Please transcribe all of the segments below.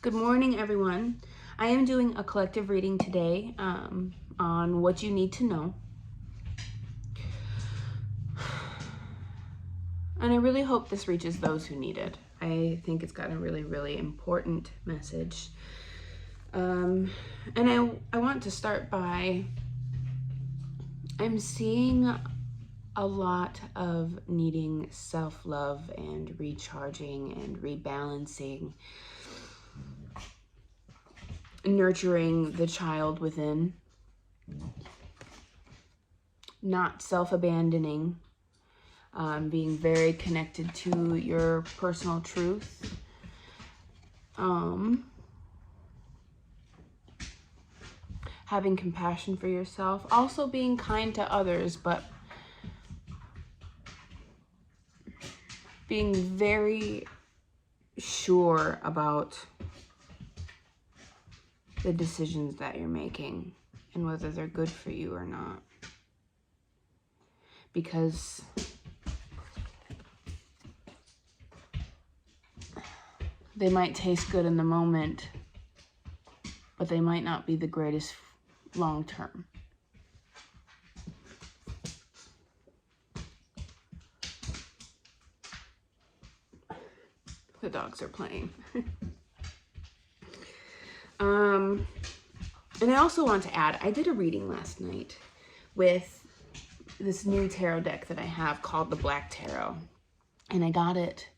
Good morning, everyone. I am doing a collective reading today on what you need to know. And I really hope this reaches those who need it. I think it's got a really, really important message. And I want to start by, I'm seeing a lot of needing self-love and recharging and rebalancing, nurturing the child within, not self-abandoning, being very connected to your personal truth. Having compassion for yourself, also being kind to others, but being very sure about the decisions that you're making and whether they're good for you or not. Because they might taste good in the moment, but they might not be the greatest long term. The dogs are playing. And I also want to add, I did a reading last night with this new tarot deck that I have called the Black Tarot. And I got it.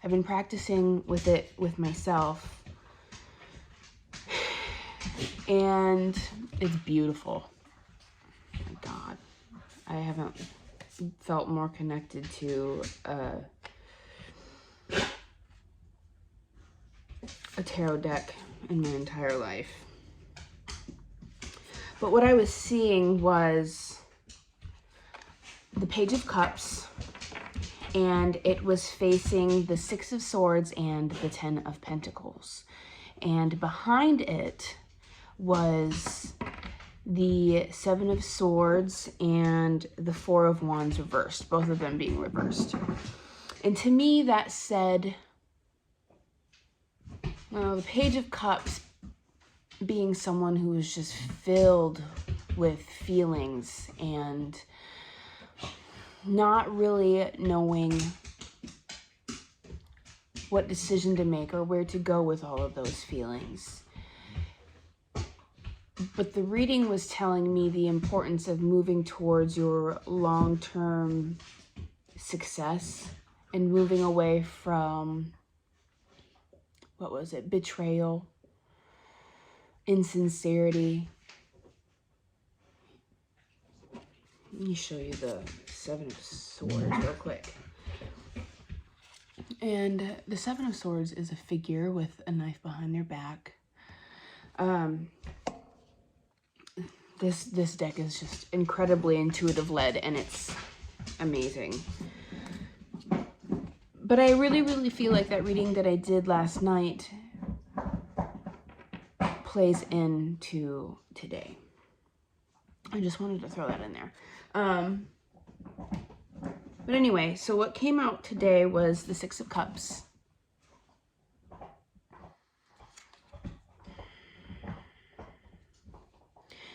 I've been practicing with it with myself. And it's beautiful. Oh my God. I haven't felt more connected to a tarot deck in my entire life. But what I was seeing was the Page of Cups, and it was facing the Six of Swords and the Ten of Pentacles. And behind it was the Seven of Swords and the Four of Wands reversed, both of them being reversed. And to me, that said, well, the Page of Cups being someone who is just filled with feelings and not really knowing what decision to make or where to go with all of those feelings. But the reading was telling me the importance of moving towards your long-term success and moving away from, what was it, betrayal, insincerity. Let me show you the Seven of Swords real quick. And the Seven of Swords is a figure with a knife behind their back. This deck is just incredibly intuitive led, and it's amazing. But I really, really feel like that reading that I did last night plays into today. I just wanted to throw that in there. But anyway, so what came out today was the Six of Cups.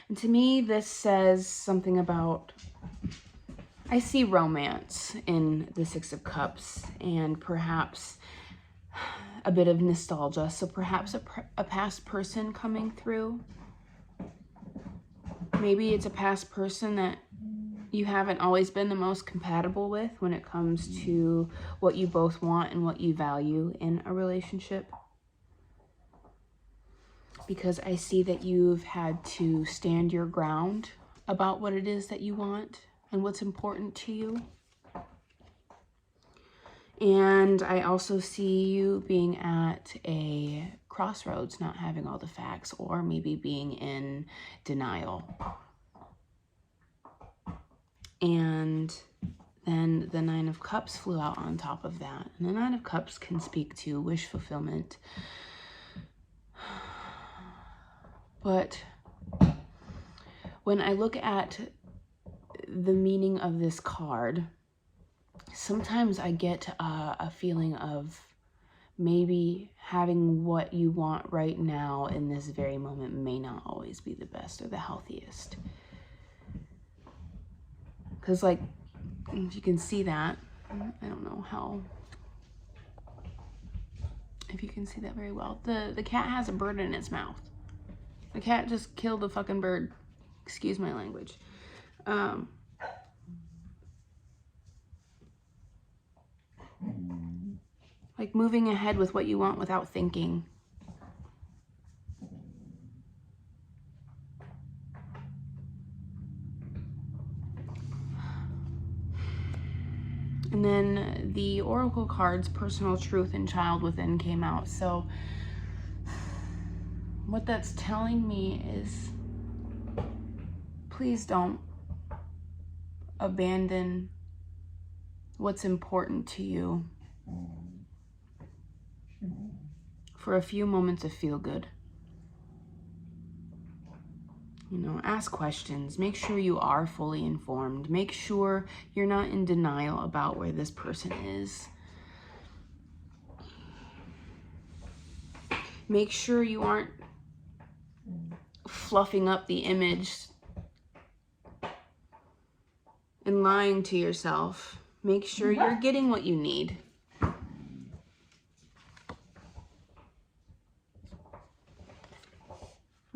And to me, this says something about, I see romance in the Six of Cups and perhaps a bit of nostalgia. So perhaps a past person coming through. Maybe it's a past person that you haven't always been the most compatible with when it comes to what you both want and what you value in a relationship. Because I see that you've had to stand your ground about what it is that you want and what's important to you. And I also see you being at a crossroads, not having all the facts, or maybe being in denial. And then the Nine of Cups flew out on top of that. And the Nine of Cups can speak to wish fulfillment. But when I look at the meaning of this card, sometimes I get a feeling of maybe having what you want right now in this very moment may not always be the best or the healthiest. Because, like, if you can see that, I don't know how, if you can see that very well, the cat has a bird in its mouth. The cat just killed a fucking bird. Excuse my language. Like moving ahead with what you want without thinking. And then the Oracle cards, Personal Truth and Child Within, came out. So what that's telling me is, please don't abandon what's important to you for a few moments of feel good. You know, ask questions. Make sure you are fully informed. Make sure you're not in denial about where this person is. Make sure you aren't fluffing up the image and lying to yourself. Make sure you're getting what you need.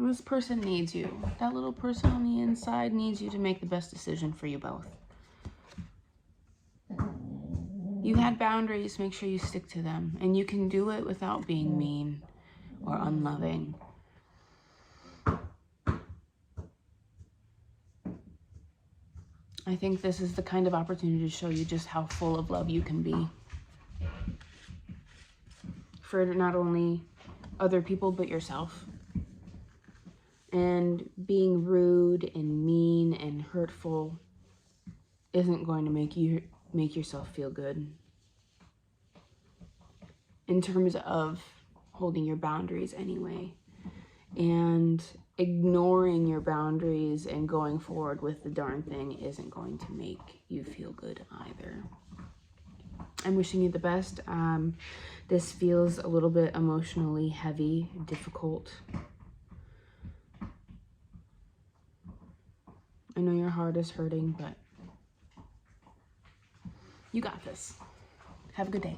This person needs you. That little person on the inside needs you to make the best decision for you both. You had boundaries, make sure you stick to them. And you can do it without being mean or unloving. I think this is the kind of opportunity to show you just how full of love you can be. For not only other people, but yourself. And being rude and mean and hurtful isn't going to make yourself feel good. In terms of holding your boundaries anyway. And ignoring your boundaries and going forward with the darn thing isn't going to make you feel good either. I'm wishing you the best. This feels a little bit emotionally heavy, difficult. I know your heart is hurting, but you got this. Have a good day.